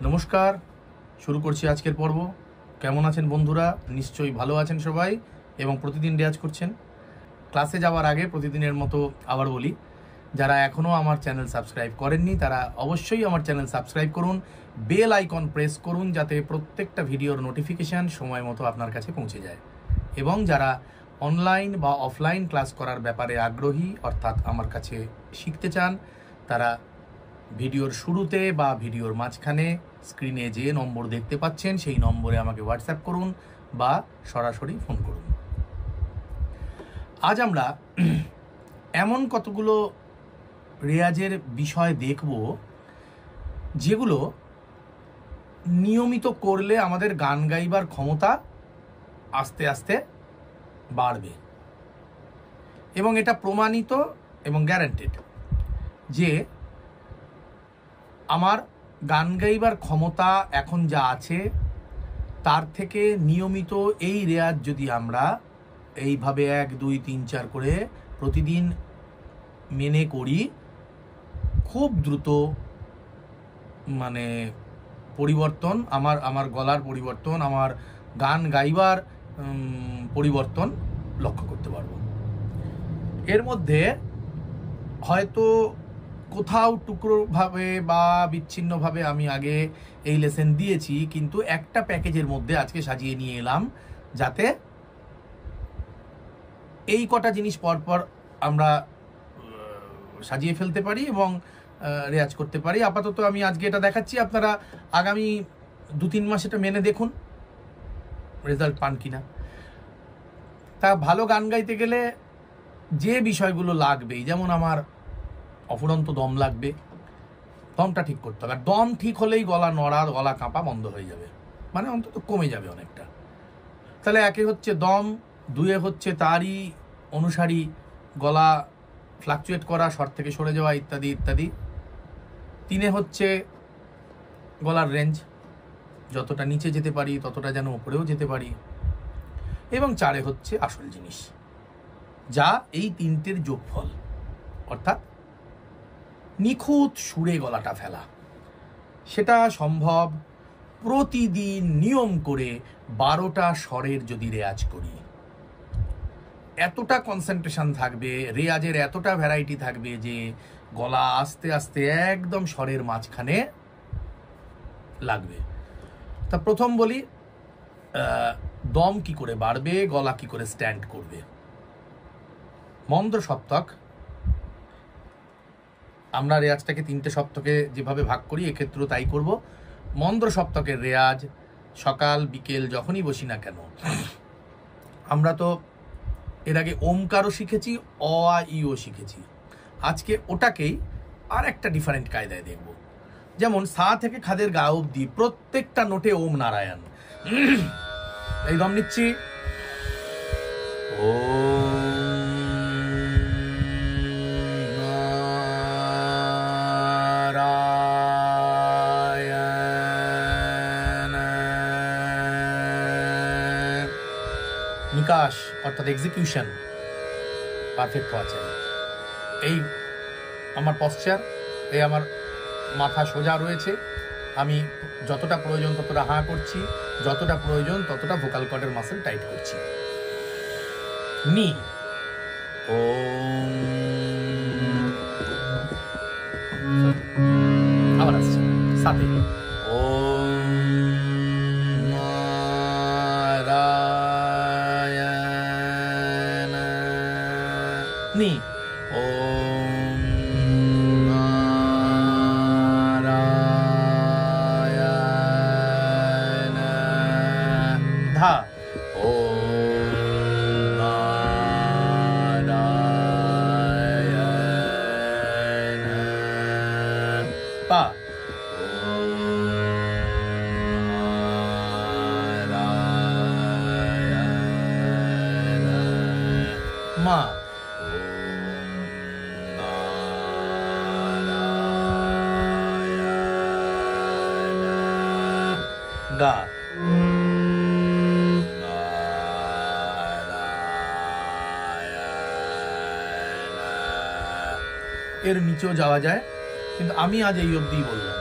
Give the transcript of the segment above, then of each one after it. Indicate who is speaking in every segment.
Speaker 1: নমস্কার, শুরু করছি আজকের পর্ব। কেমন আছেন বন্ধুরা? নিশ্চয়ই ভালো আছেন সবাই এবং প্রতিদিন রেয়াজ করছেন। ক্লাসে যাওয়ার আগে প্রতিদিনের মতো আবার বলি, যারা এখনও আমার চ্যানেল সাবস্ক্রাইব করেননি তারা অবশ্যই আমার চ্যানেল সাবস্ক্রাইব করুন, বেল আইকন প্রেস করুন যাতে প্রত্যেকটা ভিডিওর নোটিফিকেশান সময় মতো আপনার কাছে পৌঁছে যায়। এবং যারা অনলাইন বা অফলাইন ক্লাস করার ব্যাপারে আগ্রহী, অর্থাৎ আমার কাছে শিখতে চান, তারা ভিডিওর শুরুতে বা ভিডিওর মাঝখানে স্ক্রিনে যে নম্বর দেখতে পাচ্ছেন সেই নম্বরে আমাকে হোয়াটসঅ্যাপ করুন বা সরাসরি ফোন করুন। আজ আমরা এমন কতগুলো রেয়াজের বিষয় দেখব যেগুলো নিয়মিত করলে আমাদের গান গাইবার ক্ষমতা আস্তে আস্তে বাড়বে, এবং এটা প্রমাণিত এবং গ্যারান্টেড যে আমার গান গাইবার ক্ষমতা এখন যা আছে তার থেকে নিয়মিত এই রেয়াজ যদি আমরা এইভাবে 1, 2, 3, 4 করে প্রতিদিন মেনে করি, খুব দ্রুত পরিবর্তন, আমার গলার পরিবর্তন, আমার গান গাইবার পরিবর্তন লক্ষ্য করতে পারবো। এর মধ্যে হয়তো কোথাও টুকরোভাবে বা বিচ্ছিন্নভাবে আমি আগে এই লেসেন দিয়েছি, কিন্তু একটা প্যাকেজের মধ্যে আজকে সাজিয়ে নিয়ে এলাম যাতে এই কটা জিনিস পরপর আমরা সাজিয়ে ফেলতে পারি এবং রেয়াজ করতে পারি। আপাতত আমি আজকে এটা দেখাচ্ছি, আপনারা আগামী 2-3 মাস এটা মেনে দেখুন রেজাল্ট পান কিনা। তা ভালো গান গাইতে গেলে যে বিষয়গুলো লাগবেই, যেমন আমার অফুরন্ত দম লাগবে, দমটা ঠিক করতে হবে। আর দম ঠিক হলেই গলা নড়া, গলা কাঁপা বন্ধ হয়ে যাবে, অন্তত কমে যাবে অনেকটা। তাহলে 1 হচ্ছে দম, 2 হচ্ছে তারই অনুসারী গলা ফ্লাকচুয়েট করা, স্বর থেকে সরে যাওয়া ইত্যাদি ইত্যাদি। 3 হচ্ছে গলার রেঞ্জ, যতটা নিচে যেতে পারি ততটা যেন উপরেও যেতে পারি। এবং 4 হচ্ছে আসল জিনিস, যা এই 3টের যোগফল, অর্থাৎ নিখুঁত সুরে গলাটা ফেলা। সেটা সম্ভব প্রতিদিন নিয়ম করে 12টা স্বরের যদি রেয়াজ করি। এতটা কনসেন্ট্রেশন থাকবে, রেয়াজের এতটা ভ্যারাইটি থাকবে যে গলা আস্তে আস্তে একদম স্বরের মাঝখানে লাগবে। তা প্রথম বলি, দম কি করে বাড়বে, গলা কি করে স্ট্যান্ড করবে। মন্দ্র সপ্তক, আমরা রেয়াজটাকে 3টে সপ্তকে যেভাবে ভাগ করি এক্ষেত্রেও তাই করব। মন্দ্র সপ্তকের রেয়াজ সকাল বিকেল যখনই বসি না কেন, আমরা তো এর আগে ওমকারও শিখেছি, অ আ ইও শিখেছি। আজকে ওটাকেই আর একটা ডিফারেন্ট কায়দায় দেখব। যেমন সা থেকে খাদের গা অবধি প্রত্যেকটা নোটে ওম নারায়ণ। এই দম নিচ্ছি, ও নিকাশ অর্থাৎ এক্সিকিউশন পারফেক্ট হওয়া চাই। এই আমার পশ্চার, এই আমার মাথা সোজা রয়েছে, আমি যতটা প্রয়োজন ততটা হাঁ করছি, যতটা প্রয়োজন ততটা ভোকাল কর্ডের মাসেল টাইট করছি। নি, ও আবার আসছে সাথে, ও নি, ওম নারায়ণ ধা, ওম নারায়ণ পা, ওম নারায়ণ মা, গা, এর নিচেও যাওয়া যায়, কিন্তু আমি আজ এই অবধিই বললাম।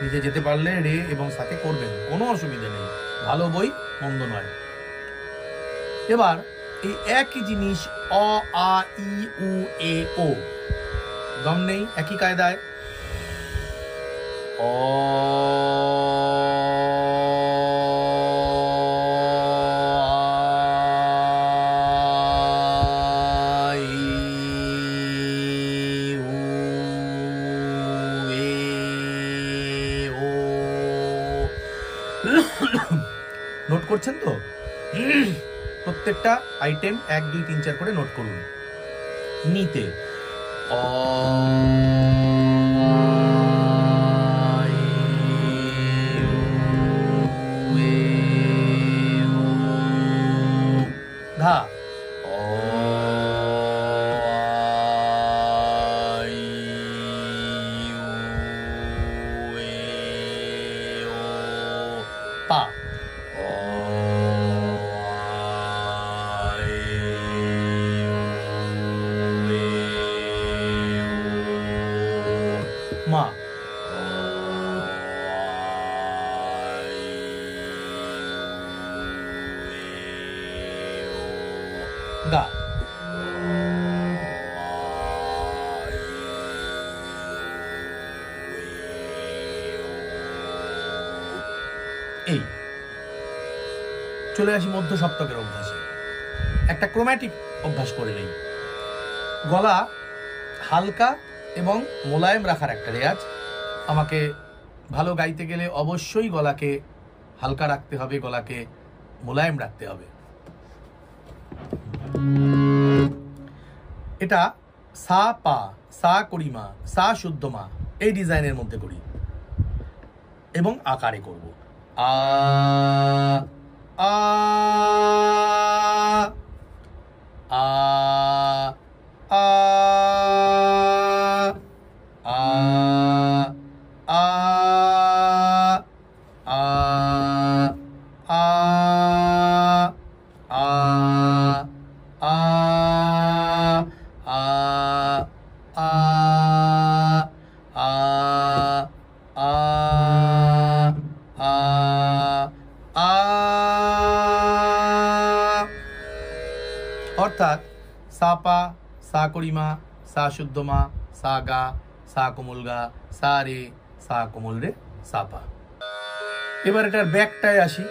Speaker 1: নিজে যেতে পারলে রে এবং সাথে করবেন, কোনো অসুবিধা নেই, ভালো বই, মন্দ নয়। এবার এই একই জিনিস অ আ ই উ এ ও, দম নেই, একই কায়দায় অ নোট করছেন তো? প্রত্যেকটা আইটেম 1 2 3 4 করে নোট করুন। নিতে অ ধা পা মা গা এই। চলে আসি মধ্য সপ্তকের অভ্যাসে। একটা ক্রোম্যাটিক অভ্যাস করে নেই। গলা হালকা এবং মোলায়েম রাখার একটা রেয়াজ। আমাকে ভালো গাইতে গেলে অবশ্যই গলাকে হালকা রাখতে হবে, গলাকে মোলায়েম রাখতে হবে। এটা সা পা, সা করিমা, সা শুদ্ধ মা, এই ডিজাইনের মধ্যে করি এবং আকারে করব। আ আ আ আ আ আ আ আ আ অর্থাৎ সা পা, সা করিমা, সা শুদ্ধ মা, সা গা, সা কোমল গা, সা রে, সা কোমল রে, সা পা। এবার এটার ব্যাকটায় আসি,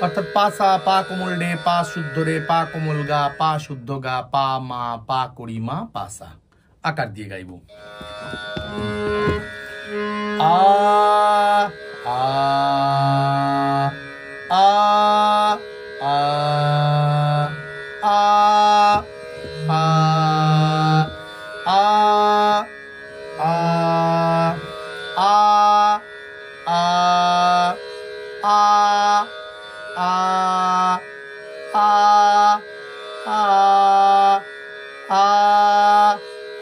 Speaker 1: অর্থাৎ পা সা, পা কোমল রে, পা শুদ্ধ রে, পা কোমল গা, পা শুদ্ধ গা, পা মা, পা করিমা, পা সা। আকার দিয়ে গাইব। আ আ আ আ আ আ আ আ আ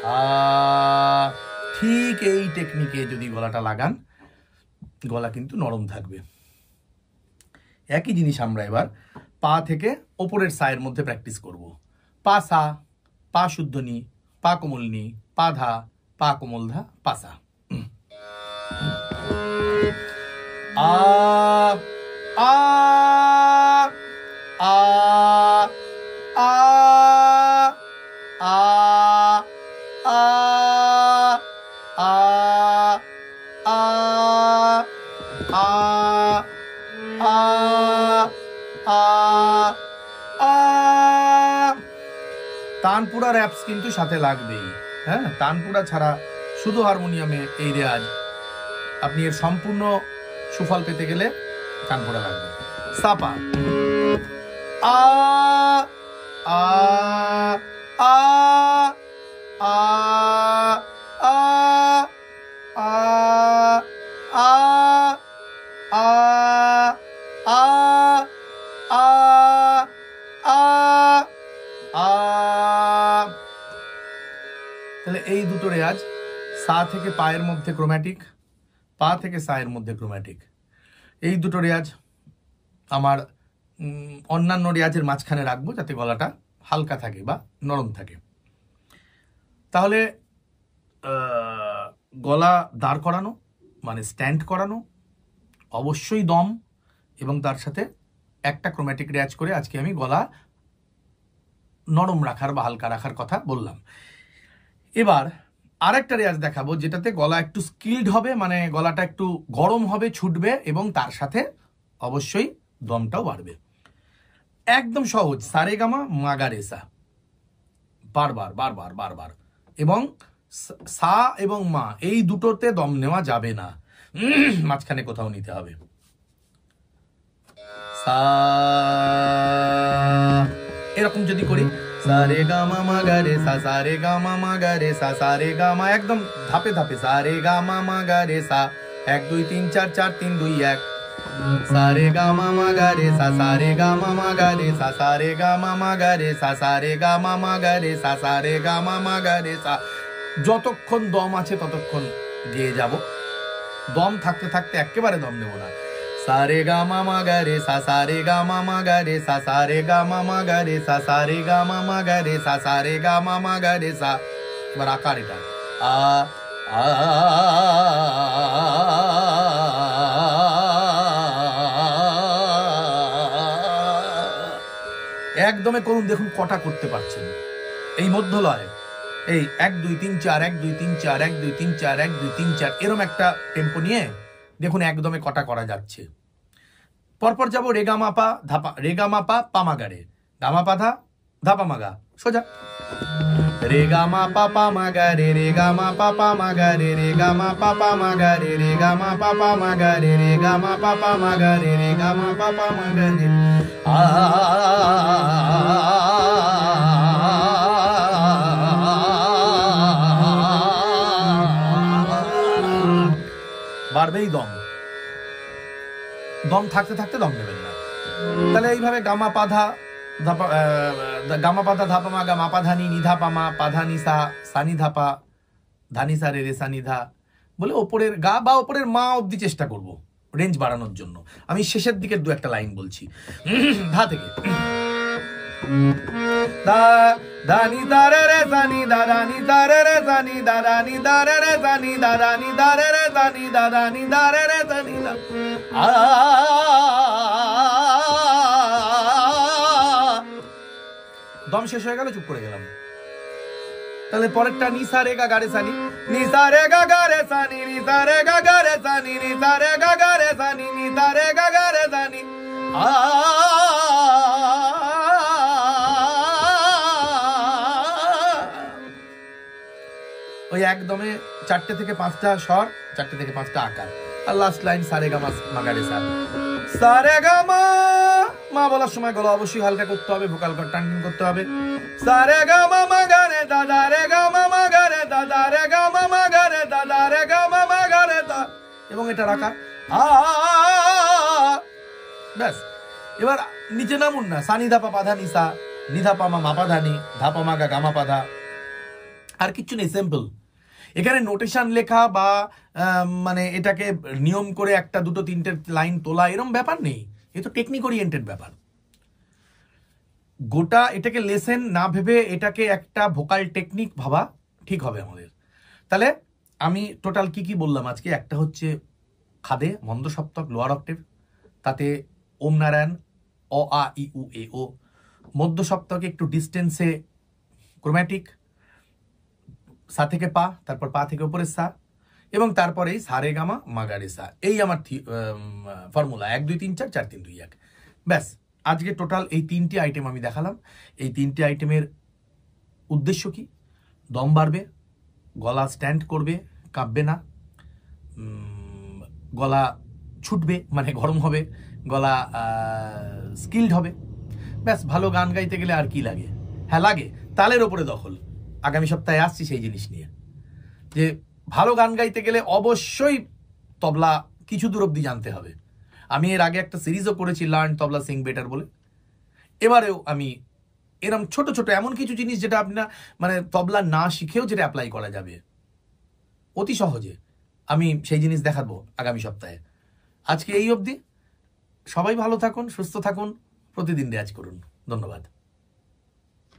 Speaker 1: আ ঠিক এই টেকনিকে যদি গলাটা লাগান, গলা কিন্তু নরম থাকবে। একই জিনিস আমরা এবার পা থেকে ওপরের সায়ের মধ্যে প্র্যাকটিস করব। পা সা, পা শুদ্ধ নি, পা কোমল নি, পা ধা, পা কোমল ধা, পা সা। আ আ আ আ আ আ আ আ তানপুরা র্যাপস কিন্তু সাথে লাগবেই। হ্যাঁ, তানপুরা ছাড়া শুধু হারমোনিয়ামে এই রেয়াজ, আপনি এর সম্পূর্ণ সুফল পেতে গেলে তানপুরা লাগবে। সাপা আ আ আ আ আ আ আ আ আ আ আ। তাহলে এই দুটো রেয়াজ, সা থেকে পায়ের মধ্যে ক্রোম্যাটিক, পা থেকে সায়ের মধ্যে ক্রোম্যাটিক, এই দুটো রেয়াজ আমার অন্যান্য রেয়াজের মাঝখানে রাখবো, যাতে গলাটা হালকা থাকে বা নরম থাকে। তাহলে গলা দাঁড় করানো মানে স্ট্যান্ড করানো, অবশ্যই দম, এবং তার সাথে একটা ক্রোম্যাটিক রেয়াজ করে আজকে আমি গলা নরম রাখার বা হালকা রাখার কথা বললাম। এবার আরেকটা রেয়াজ দেখাবো যেটাতে গলা একটু স্কিল্ড হবে, মানে গলাটা একটু গরম হবে, ছুটবে, এবং তার সাথে অবশ্যই দমটাও বাড়বে। একদম সহজ, সারেগামা মাগারেসা, বারবার বারবার বারবার, এবং সা এবং মা এই দুটোতে দম নেওয়া যাবে না, মাঝখানে কোথাও নিতে হবে। সা এরকম যদি করি, সারে গামা মাগারে সা, সারে গামা মাগারে সা, সারে গামা, একদম ধাপে ধাপে, সারে গামা মাগারে সা, 1 2 3 4 4 3 2 1, সারে গামা মাগারে সা, সারে গামা মাগারে সা, সারে গামা মাগারে সা, সারে গামা মাগারে সা, সারে গামা মাগারে সা। যতক্ষণ দম আছে ততক্ষণ গেয়ে যাব, দম থাকতে থাকতে একেবারে দম নেব না। সারে গামা মাগারে সা, সারে গামা মাগারে সা, সারে গামা মাগারে সা, সারে গামা মাগারে সা, সারে গামা মাগারে সা। এবার আকার এটা আ আ, একদমে করুন, দেখুন কটা করতে পারছেন। এই মধ্য লয়, এই 1 2 3 4 1 2 3 4 1 2 3 4 1 2 3 4 এরম একটা টেম্পো নিয়ে দেখুন একদমে কটা করা যাচ্ছে। পরপর যাব রেগামাপা ধাপা, রেগামাপা পামাগারে, গামাপা ধা ধাপা মাগা, সোজা রেগামাপা পামাগারে, রেগামাপা পামাগারে, রেগামাপা পামাগারে, রেগামাপা পামাগারে, রেগামাপা পামাগারে, রেগামাপা পামাগারে, বাড়বেই দম, দম থাকতে থাকতে দম নেবেন না। তাহলে এইভাবে গামা পাধা ধাপা, গামা পাধা ধাপা মা, গামা পাধানি নিধা পামা, পাধানি সা, সানি ধাপা, ধানি সা রে রে সা নিধা বলে ওপরের গা বা ওপরের মা অব্দি চেষ্টা করব রেঞ্জ বাড়ানোর জন্য। আমি শেষের দিকের 2-1টা লাইন বলছি ধা থেকে, দা দানি দারে রে সানি, দাদানি দারে রে সানি, দাদানি দারে রে সানি, দাদানি দারে রে সানি, দাদানি দারে রে সানি, দম শেষ হয়ে গেল, চুপ করে গেলাম। তাহলে পরেরটা নিসা রে গা গারে সানি, নিসা রে গা গারে সানি, নিসা রে গা গারে সানি, নিসা রে গা গারে সানি, নিসা রে গা গারে সানি, ওই একদমে 4টে থেকে 5টা স্বর, 4টে থেকে 5টা আকার, আর লাস্ট লাইন সারে গা মাগারে সা, সারে গা মা। মা বলার সময় গলা অবশ্যই হালকা করতে হবে, ভোকাল কর্ড টান করতে হবে। সারে গা মা মাগারে দাদা রে গা মা মাগারে, দাদা রে গা মা মাগারে, দাদা রে গা মা মাগারে দা, এবং এটা রাখা ব্যাস। এবার নিচে নামুন না, সানি ধাপা পাধা নিসা, নিধা পামা মাপা ধানি, ধাপা মাগা গামা পাধা, আর কিচ্ছু নেই, সিম্পল। এখানে নোটেশন লেখা বা মানে এটাকে নিয়ম করে 1 2 3টে লাইন তোলা এরকম ব্যাপার নেই, এ তো টেকনিক ওরিয়েন্টেড ব্যাপার। গোটা এটাকে লেসেন না ভেবে এটাকে একটা ভোকাল টেকনিক ভাবা ঠিক হবে আমাদের। তাহলে আমি টোটাল কি কি বললাম আজকে, একটা হচ্ছে খাদে মন্দ সপ্তক লোয়ার অক্টেভ, তাতে ওম নারায়ণ অ আ ই উ এ ও, মধ্য সপ্তকে একটু ডিস্টেন্সে ক্রোম্যাটিক, সা থেকে পা, তারপর পা থেকে উপরে সা, এবং তারপরেই সারে গামা মাগারে সা। এই আমার ফর্মুলা 1 2 3 4 4 3 2 1, ব্যাস। আজকে টোটাল এই 3টে আইটেম আমি দেখালাম। এই 3টে আইটেমের উদ্দেশ্য কি? দম বাড়বে, গলা স্ট্যান্ড করবে, কাঁপবে না, গলা ছুটবে মানে গরম হবে, গলা স্কিল্ড হবে, ব্যাস। ভালো গান গাইতে গেলে আর কি লাগে? হ্যাঁ লাগে, তালের ওপরে দখল। আগামী সপ্তাহে আসছি সেই জিনিস নিয়ে, যে ভালো গান গাইতে গেলে অবশ্যই তবলা কিছু দূর অব্দি জানতে হবে। আমি এর আগে একটা সিরিজও করেছি, লার্ন তবলা সিং বেটার বলে। এবারেও আমি এরকম ছোট ছোট এমন কিছু জিনিস যেটা আপনার মানে তবলা না শিখেও যেটা অ্যাপ্লাই করা যাবে অতি সহজে, আমি সেই জিনিস দেখাবো আগামী সপ্তাহে। আজকে এই অবধি, সবাই ভালো থাকুন, সুস্থ থাকুন, প্রতিদিন রেয়াজ করুন। ধন্যবাদ।